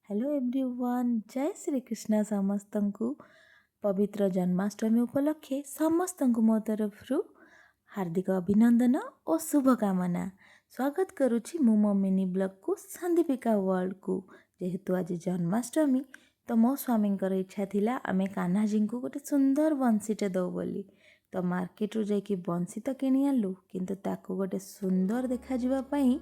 Hello everyone, जय श्री कृष्ण समस्त को पवित्र जन्माष्टमी उपलक्षे समस्त मो तरफ हार्दिक अभिनंदन और शुभकामना। स्वागत करुच्ची मु मो मिनी ब्लॉग को संदीपिका वर्ल्ड को। जेहेतु आज जन्माष्टमी तो मो स्वामी इच्छा थिला आमे कान्हाजी को गोटे सुंदर बंसीटे दो बोली। तो मार्केट रू जाइकी बंसी तो किणी आनलु, किंतु ताको गोटे सुंदर देखा जिबा पई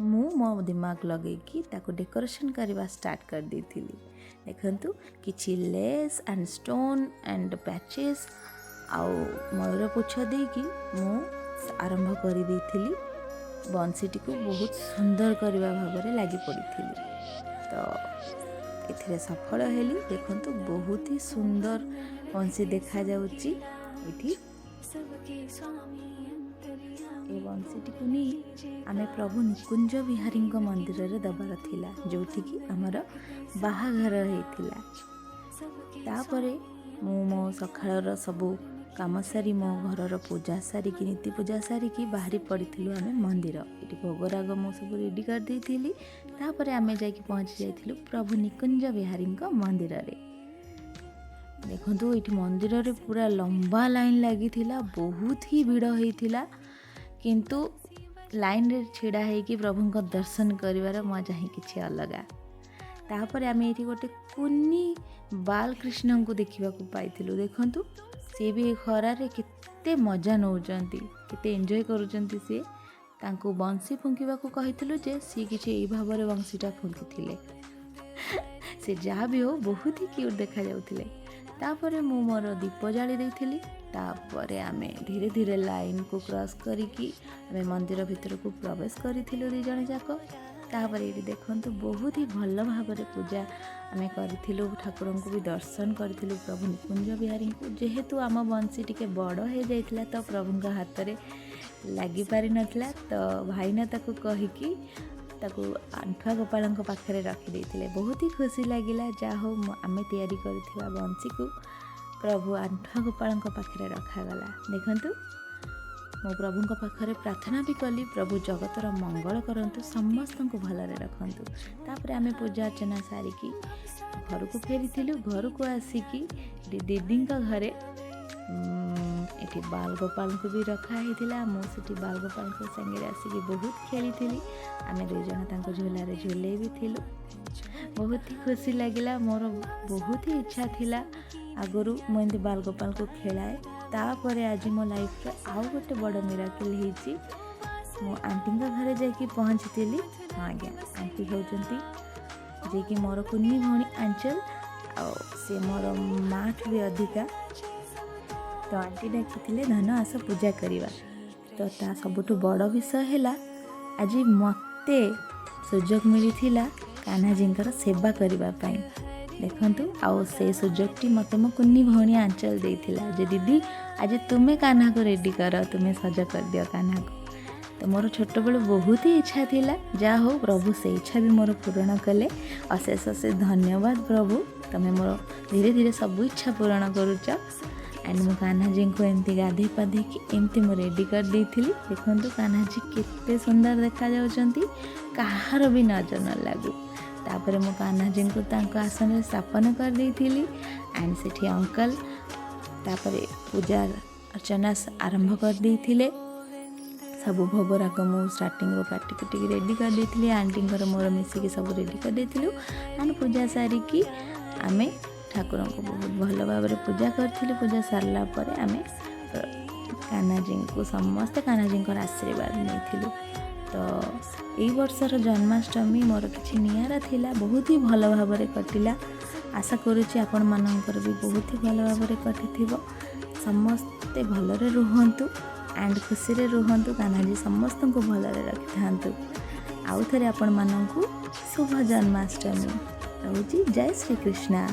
मु मो दिमाग लगेकी ताको डेकोरेशन करवा स्टार्ट कर दी थी। देखंतु किछि less and stone and patches आउ मयूर पुछ देकी मु आरंभ कर दी थी। बंसीटी को बहुत सुंदर करवा भाव लगी पड़ी थी। तो एथिरे सफल हेली। देखंतु बहुत ही सुंदर बंसी देखा जाउची। एठी ए बंसीटी को नहीं आमे प्रभु निकुंज बिहारी मंदिर रे दबार थिला, जोठिकी आमर बाहाघर होइथिला। तापरे मु मो सखाळर सबु काम सारी मो घरर पूजा सारिकी नीति पूजा सारिकी बाहरी पड़िथिलु आमे मंदिर। एटी भोगराग मु सब रेडी कर देइथिली। तापरे आमे जाइकी पहुंची जाइथिलु प्रभु निकुंज बिहारी मंदिर रे। देखंतु एटी मंदिर रे पूरा लंबा लाइन लगी थिला, बहुत ही भीड़ होइथिला। किंतु लाइन रे छिड़ा होगी प्रभु को दर्शन करिवार मजा ही किछि अलगा। तापर आमे एठी गोटे कुन्नी बालकृष्ण को देखा पाइथिलु। देखंतु सी भी खरा रे केते मजा नौचंती, केते एंजॉय करूचंती। सी तांको बंसी फुंकिबा को कहिथिलु जे सी किछि एई भाबरे बंसीटा फुंकिथिले। से जहाँ भी हो बहुत ही क्यूट देखा जाउथिले। तापरे मु मोर दीप जाली देइथिली। तापरे आमे धीरे धीरे लाइन को क्रॉस करिकी आमे मंदिर भितर को प्रवेश करिथिलु दी जण जाक। तापरे एटी देखंतु बहुत ही भल भाबरे पूजा आमे करिथिलु, ठाकुरन को भी दर्शन करिथिलु प्रभु निकुंज बिहारी को। जेहेतु आम बंसी टिके बड़ हो जाइथिला तो प्रभुंक हाथ रे लागि पारि नथिला, तो भाईना ताको कहिकी ताको आंठुआ गोपाल पाखे रखी देते। बहुत ही खुशी लगिला। जा हो आमे तैयारी करथिबा बंसी को प्रभु आंठुआ गोपाल पाखे रखागला। देखंतु मो प्रभु पाखे प्रार्थना भी कली, प्रभु जगतर मंगल करंतु, समस्त को भलरे रखंतु। तापर आमे पूजा अर्चना सारिकी घर को फेरी। घर को आसिकी दीदी घरे एटी बाल गोपाल को भी रखा होता। मुझे बाल गोपाल संगे आसिकी बहुत खेली थी। आमे दुई जन तांको झूलारे झूले भी थिलु। बहुत ही खुशी लगिला। मोर बहुत ही इच्छा थिला आगरू मुझे बाल गोपाल को खेलाए। तापरे आज मो लाइफ रे आउ गोटे बड़ मिराकल होईची। मो आंटी घरे जाके पहुँची। हाँ आज्ञा, आंटी होउचंती जे कि मोर कुन्नी भौणी आंचल, और से मोर माठ भी अधिका। तो आंटी डाकी धन आस पूजा करवा। तो ता सबुठु बड़ विषय है आज मते सुजोग मिली कान्हाजी सेवा करने। देखंतु आउ से सुजोगटी मते मो कुन्नी भौणी आंचल देइथिला जे दीदी आज तुम्हें कान्हा को रेडी कर, तुम्हें सज कर दियो कान्हा को। तो मोर छोट बेलू बहुत ही इच्छा थिला। जा हो प्रभु से इच्छा भी मोर पूरण कले। अशेष अशेष धन्यवाद प्रभु, तुम्हें मोर धीरे धीरे सब इच्छा पूरण करुच। एंड मु कान्हाजी को एमती गाधे पाधे कि एमती मु रेडी कर देइथिली। देखंतु कान्हाजी केते सुंदर देखा जाउचंती, कहार भी नजर न लागू। तापर मु कान्हाजी को तांको आसन रे स्थापन कर देइथिली। एंड सेठी अंकल तापर पूजा अर्चना आरंभ कर देइथिले। सब भोगराग मु स्टार्टिंग रो काटी कुटी रेडी कर देइथिली। आंटी मोर मिसिकी सब रेडी कर देइथिलु। एंड पूजा सारिकी आमे ठाकुर को बहुत भल भाव पूजा करूँ। पूजा सारा पर आम कान्हाजी को समस्त कान्हाजी आशीर्वाद नहीं। तो यही वर्षर जन्माष्टमी मोर किसी नियारा थिला, बहुत ही भल भाव कटिला। आशा करुँची आपण मानकर भी बहुत ही भल भाव कटि। समस्ते भलरे रुहंतु एंड खुशी रे रुहंतु। कान्हाजी समस्त को भलरे रखि थांतु। आउ थरे आपण मानकु शुभ जन्माष्टमी। रहूची। जय श्री कृष्णा।